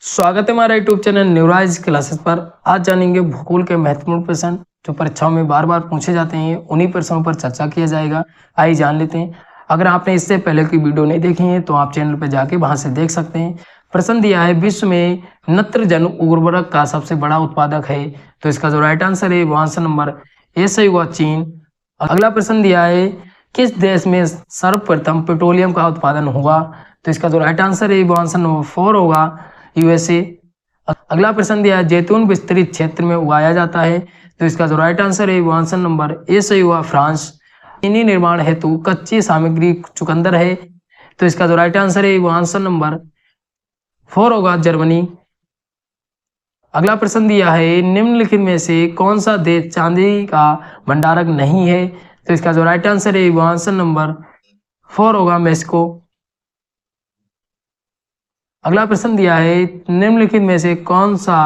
स्वागत है हमारे यूट्यूब चैनल न्यूराइज क्लासेस पर। आज जानेंगे भूगोल के महत्वपूर्ण प्रश्न जो परीक्षाओं में बार बार पूछे जाते हैं। उन्हीं प्रश्नों पर चर्चा किया जाएगा। आइए जान लेते हैं। अगर आपने इससे पहले की वीडियो नहीं देखी है तो आप चैनल पर जाके वहां से देख सकते हैं। प्रश्न दिया है, विश्व में नत्रजन उर्वरक का सबसे बड़ा उत्पादक है। तो इसका जो राइट आंसर है वो आंसर नंबर ए सही हुआ, चीन। अगला प्रश्न दिया है, किस देश में सर्वप्रथम पेट्रोलियम का उत्पादन हुआ। तो इसका जो राइट आंसर है वो आंसर नंबर 4 होगा, यूएसए। अगला प्रश्न दिया है, जैतून विस्तृत क्षेत्र में उगाया जाता है। तो इसका जो राइट आंसर है वो आंसर नंबर ए सही हुआ, फ्रांस। चीनी निर्माण हेतु कच्ची सामग्री चुकंदर है। तो इसका जो राइट आंसर है वो आंसर नंबर 4 होगा, जर्मनी। अगला प्रश्न दिया है, निम्नलिखित में से कौन सा देश चांदी का भंडारक नहीं है। तो इसका जो राइट आंसर है वो आंसर नंबर 4 होगा, मेक्सिको। अगला प्रश्न दिया है, निम्नलिखित में से कौन सा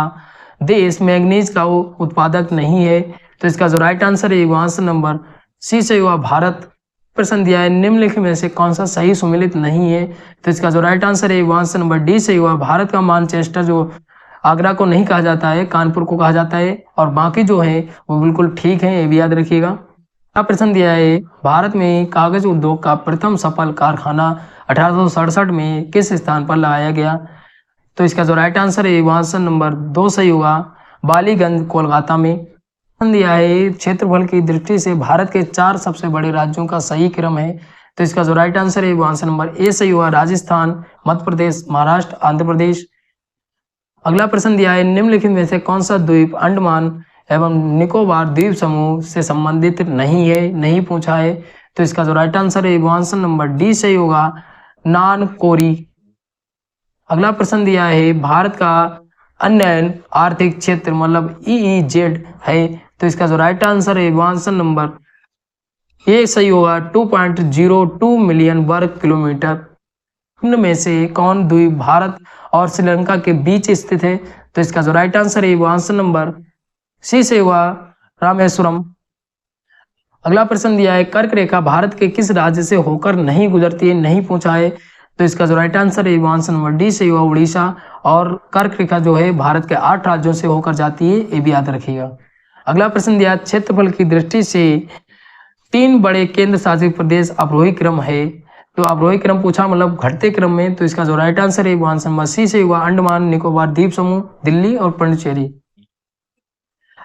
देश मैंगनीज का उत्पादक नहीं है। तो इसका जो राइट आंसर है वो आंसर नंबर सी सही हुआ, भारत। प्रश्न दिया है, निम्नलिखित में से कौन सा सही सुमेलित नहीं है। तो इसका जो राइट आंसर है वो आंसर नंबर डी सही हुआ, भारत का मानचेस्टर जो आगरा को नहीं कहा जाता है, कानपुर को कहा जाता है, और बाकी जो है वो बिल्कुल ठीक है, ये भी याद रखिएगा। अब प्रश्न दिया है, भारत में कागज उद्योग का प्रथम सफल कारखाना 1867 में किस स्थान पर लगाया गया। तो इसका जो राइट आंसर है वो आंसर नंबर 2 सही होगा, बालीगंज, कोलकाता में। प्रश्न दिया है, क्षेत्रफल की दृष्टि से भारत के 4 सबसे बड़े राज्यों का सही क्रम है। तो इसका जो राइट आंसर है वो आंसर नंबर ए सही हुआ, राजस्थान, मध्य प्रदेश, महाराष्ट्र, आंध्र प्रदेश। अगला प्रश्न दिया है, निम्नलिखित में से कौन सा द्वीप अंडमान एवं निकोबार द्वीप समूह से संबंधित नहीं है, नहीं पूछा है। तो इसका जो राइट आंसर है वो आंसर नंबर डी सही होगा, नान कोरी। अगला प्रश्न दिया है, भारत का अन्य आर्थिक क्षेत्र मतलब EEZ है। तो इसका जो राइट आंसर है वो आंसर नंबर ए सही होगा, 2.02 मिलियन वर्ग किलोमीटर। इनमें से कौन द्वीप भारत और श्रीलंका के बीच स्थित है। तो इसका जो राइट आंसर है वो आंसर नंबर सी से हुआ, रामेश्वरम। अगला प्रश्न दिया है, कर्क रेखा भारत के किस राज्य से होकर नहीं गुजरती है, नहीं पूछा है। तो इसका जो राइट आंसर है वो आंसर नंबर डी से हुआ, उड़ीसा। और कर्क रेखा जो है भारत के 8 राज्यों से होकर जाती है, ये भी याद रखिएगा। अगला प्रश्न दिया, क्षेत्रफल की दृष्टि से 3 बड़े केंद्र शासित प्रदेश अवरोही क्रम है। तो अवरोही क्रम पूछा मतलब घटते क्रम में। तो इसका जो राइट आंसर है वो आंसर नंबर सी से हुआ, अंडमान निकोबार द्वीप समूह, दिल्ली और पुडुचेरी।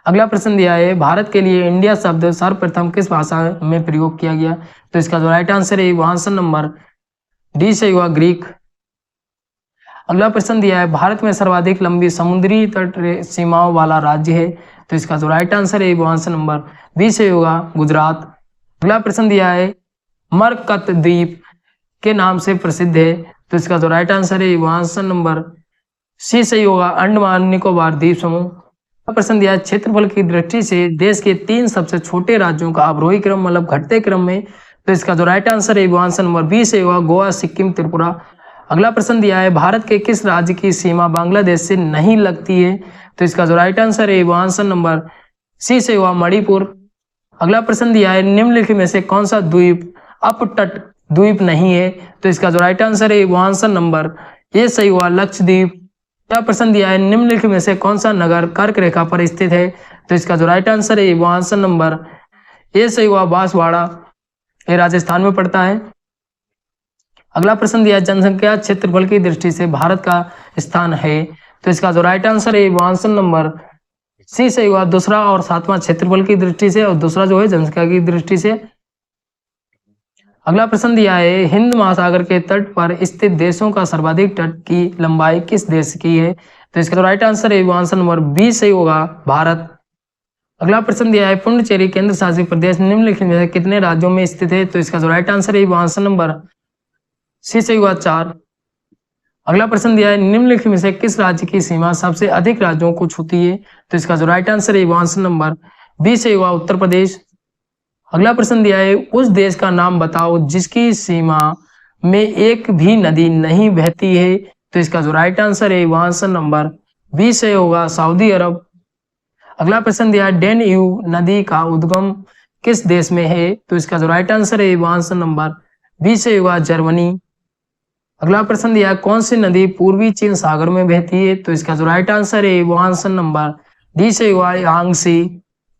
अगला प्रश्न दिया है, भारत के लिए इंडिया शब्द सर्वप्रथम किस भाषा में प्रयोग किया गया। तो इसका जो राइट आंसर है वो आंसर नंबर डी से हुआ, ग्रीक। अगला प्रश्न दिया है, भारत में सर्वाधिक लंबी समुद्री तट सीमाओं वाला राज्य है। तो इसका जो राइट आंसर है वो आंसर नंबर बी से होगा, गुजरात। अगला प्रश्न दिया है, मरकत द्वीप के नाम से प्रसिद्ध है। तो इसका जो राइट आंसर है वो आंसर नंबर सी सही होगा, अंडमान निकोबार द्वीप समूह। प्रश्न दिया है, क्षेत्रफल की दृष्टि से देश के 3 सबसे छोटे राज्यों का अवरोही क्रम मतलब घटते क्रम में। तो इसका जो राइट आंसर है वो आंसर नंबर बी से होगा, गोवा, सिक्किम, त्रिपुरा। अगला प्रश्न दिया है, भारत के किस राज्य की सीमा बांग्लादेश से नहीं लगती है। तो इसका जो राइट आंसर है वो आंसर नंबर सी से हुआ, मणिपुर। अगला प्रश्न दिया है, निम्नलिखित में से कौन सा द्वीप अपतट द्वीप नहीं है। तो इसका जो राइट आंसर है वो आंसर नंबर ए सही हुआ, लक्षद्वीप। अगला प्रश्न दिया है, निम्नलिखित में से कौन सा नगर कर्क रेखा पर स्थित है। तो इसका जो राइट आंसर है वो आंसर नंबर ए सही हुआ, बांसवाड़ा, ये राजस्थान में पड़ता है। अगला प्रश्न दिया है, जनसंख्या क्षेत्रफल की दृष्टि से भारत का स्थान है। तो इसका जो राइट आंसर है वो आंसर नंबर सी सही हुआ, दूसरा और 7वां क्षेत्रफल की दृष्टि से, और दूसरा जो है जनसंख्या की दृष्टि से। अगला प्रश्न दिया है, हिंद महासागर के तट पर स्थित देशों का सर्वाधिक तट की लंबाई किस देश की है। तो इसका जो राइट आंसर है वो आंसर नंबर बी सही होगा, भारत। अगला प्रश्न दिया है, पुडुचेरी केंद्र शासित प्रदेश निम्नलिखित में से कितने राज्यों में स्थित है। तो इसका जो राइट आंसर है वो आंसर नंबर सी सही हुआ, 4। अगला प्रश्न दिया है, निम्नलिखित में से किस राज्य की सीमा सबसे अधिक राज्यों को छूती है। तो इसका जो राइट आंसर है वो आंसर नंबर बी सही हुआ, उत्तर प्रदेश। अगला प्रश्न दिया है, उस देश का नाम बताओ जिसकी सीमा में एक भी नदी नहीं बहती है। तो इसका जो राइट आंसर है वो आंसर नंबर बी से होगा, सऊदी अरब। अगला प्रश्न दिया है, डेन्यूब नदी का उद्गम किस देश में है। तो इसका जो राइट आंसर है वो आंसर नंबर बी से होगा, जर्मनी। अगला प्रश्न दिया है कौन सी नदी पूर्वी चीन सागर में बहती है, तो इसका जो राइट आंसर है वो आंसर नंबर डी से हुआ यांगसी।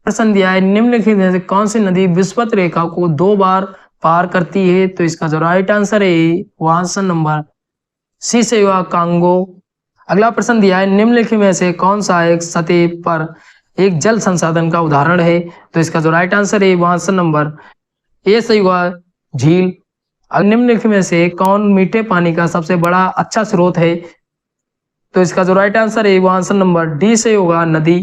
प्रश्न दिया है निम्नलिखित में से कौन सी नदी विषुवत रेखा को 2 बार पार करती है, तो इसका जो राइट आंसर है वो आंसर नंबर सी से हुआ कांगो। अगला प्रश्न दिया है निम्नलिखित में से कौन सा एक सतह पर एक जल संसाधन का उदाहरण है, तो इसका जो राइट आंसर है वो आंसर नंबर ए से हुआ झील। निम्नलिखित में से कौन मीठे पानी का सबसे बड़ा अच्छा स्रोत है, तो इसका जो राइट आंसर है वो आंसर नंबर डी से होगा नदी।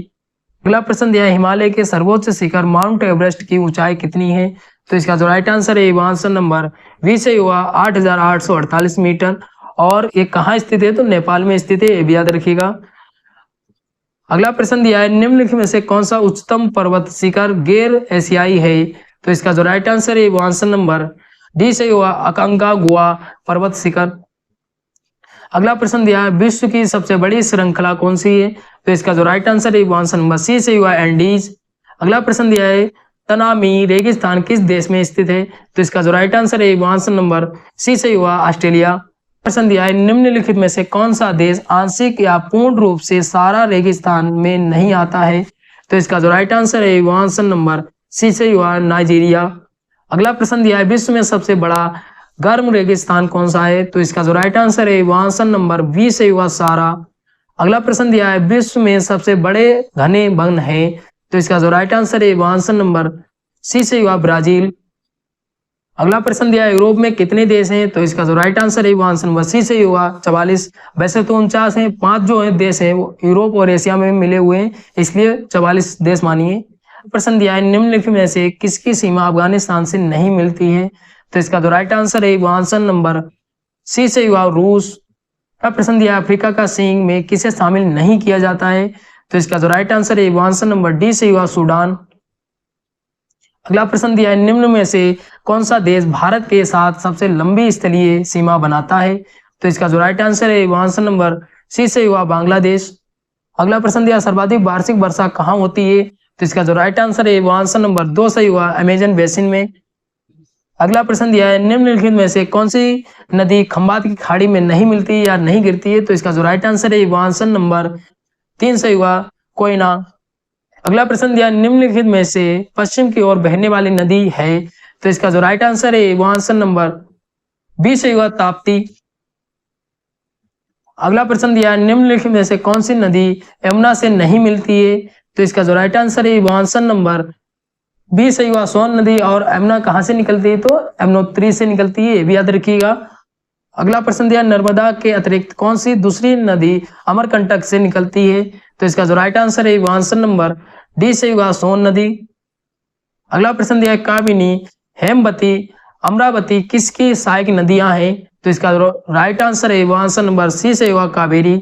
अगला प्रश्न दिया है हिमालय के सर्वोच्च शिखर माउंट एवरेस्ट की ऊंचाई कितनी है, तो इसका जो राइट आंसर है वो आंसर नंबर बी से हुआ 8,848 मीटर। और ये कहाँ स्थित है, तो नेपाल में स्थित है, ये भी याद रखिएगा। अगला प्रश्न दिया है निम्नलिखित में से कौन सा उच्चतम पर्वत शिखर गैर एशियाई है, तो इसका जो राइट आंसर है वो आंसर नंबर डी से हुआ अकांकागुआ पर्वत शिखर। अगला प्रश्न दिया है विश्व की सबसे बड़ी श्रृंखला कौन सी है, तो इसका जो राइट आंसर है वो आंसर नंबर सी से हुआ एंडीज। अगला प्रश्न दिया है तनामी रेगिस्तान किस देश में स्थित है, तो इसका जो राइट आंसर है वो आंसर नंबर सी से हुआ ऑस्ट्रेलिया। प्रश्न दिया है निम्नलिखित में से कौन सा देश आंशिक या पूर्ण रूप से सारा रेगिस्तान में नहीं आता है, तो इसका जो राइट आंसर है वो आंसर नंबर सी से हुआ नाइजीरिया। अगला प्रश्न दिया है विश्व में सबसे बड़ा गर्म रेगिस्तान कौन सा है, तो इसका जो राइट आंसर है वो आंसर नंबर बी से हुआ सारा। अगला प्रश्न दिया है विश्व में सबसे बड़े घने वन है, तो इसका जो राइट आंसर है वो आंसर नंबर सी से हुआ ब्राजील। अगला प्रश्न दिया है यूरोप में कितने देश हैं, तो इसका जो राइट आंसर है वो आंसर नंबर सी से हुआ 44। वैसे तो 49 हैं, 5 जो है देश हैं वो यूरोप और एशिया में मिले हुए हैं, इसलिए 44 देश मानिए। प्रश्न दिया है निम्नलिखित में से किसकी सीमा अफगानिस्तान से नहीं मिलती है, तो इसका जो राइट आंसर है वो आंसर नंबर सी से हुआ रूस। प्रश्न दिया अफ्रीका का सिंह में किसे शामिल नहीं किया जाता है, तो इसका जो राइट आंसर है वो आंसर नंबर डी से हुआ सूडान। अगला प्रश्न दिया है निम्न में से कौन सा देश भारत के साथ सबसे लंबी स्थलीय सीमा बनाता है, तो इसका जो राइट आंसर है वो आंसर नंबर सी से हुआ बांग्लादेश। अगला प्रश्न दिया सर्वाधिक वार्षिक वर्षा कहाँ होती है, तो इसका जो राइट आंसर है वो आंसर नंबर 2 से हुआ अमेजन बेसिन में। अगला प्रश्न दिया है निम्नलिखित में से कौन सी नदी खंबात की खाड़ी में नहीं मिलती या नहीं गिरती है, तो इसका जो राइट आंसर है वो आंसर नंबर 3 से हुआ कोयना। अगला प्रश्न दिया निम्नलिखित में से पश्चिम की ओर बहने वाली नदी है, तो इसका जो राइट आंसर है वो आंसर नंबर बी से हुआ ताप्ती। अगला प्रश्न दिया निम्नलिखित में से कौन सी नदी यमुना से नहीं मिलती है, तो इसका जो राइट आंसर है वो आंसर नंबर बी से हुआ सोन नदी। और यमुना कहाँ से निकलती है, तो यमुनोत्री से निकलती है, ये भी याद रखिएगा। अगला प्रश्न दिया नर्मदा के अतिरिक्त कौन सी दूसरी नदी अमरकंटक से निकलती है, तो इसका जो राइट आंसर है वो आंसर नंबर डी से हुआ सोन नदी। अगला प्रश्न दिया काबिनी हेमवती अमरावती किसकी सहायक नदियां हैं, तो इसका राइट आंसर है वो आंसर नंबर सी से हुआ कावेरी।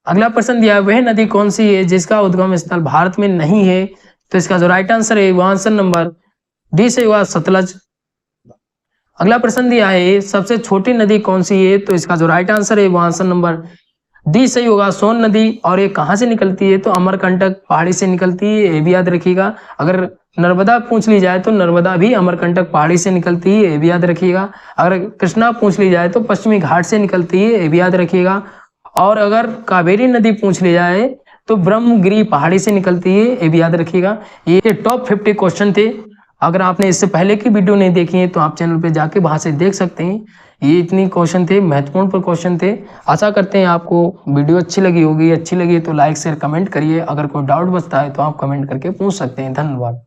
अगला प्रश्न दिया वह नदी कौन सी है जिसका उद्गम स्थल भारत में नहीं है, तो इसका जो राइट आंसर है वो आंसर नंबर डी से हुआ सतलज। अगला प्रश्न दिया है सबसे छोटी नदी कौन सी है, तो इसका जो राइट आंसर है वो आंसर नंबर डी सही होगा सोन नदी। और ये कहाँ से निकलती है, तो अमरकंटक पहाड़ी से निकलती है, ये भी याद रखिएगा। अगर नर्मदा पूछ ली जाए तो नर्मदा भी अमरकंटक पहाड़ी से निकलती है, ये भी याद रखिएगा। अगर कृष्णा पूछ ली जाए तो पश्चिमी घाट से निकलती है, ये भी याद रखिएगा। और अगर कावेरी नदी पूछ ली जाए तो ब्रह्मगिरी पहाड़ी से निकलती है, ये भी याद रखिएगा। ये टॉप 50 क्वेश्चन थे। अगर आपने इससे पहले की वीडियो नहीं देखी है तो आप चैनल पे जाके वहां से देख सकते हैं। ये इतनी क्वेश्चन थे, महत्वपूर्ण पर क्वेश्चन थे। आशा करते हैं आपको वीडियो अच्छी लगी होगी। अच्छी लगी तो लाइक शेयर कमेंट करिए। अगर कोई डाउट बचता है तो आप कमेंट करके पूछ सकते हैं। धन्यवाद।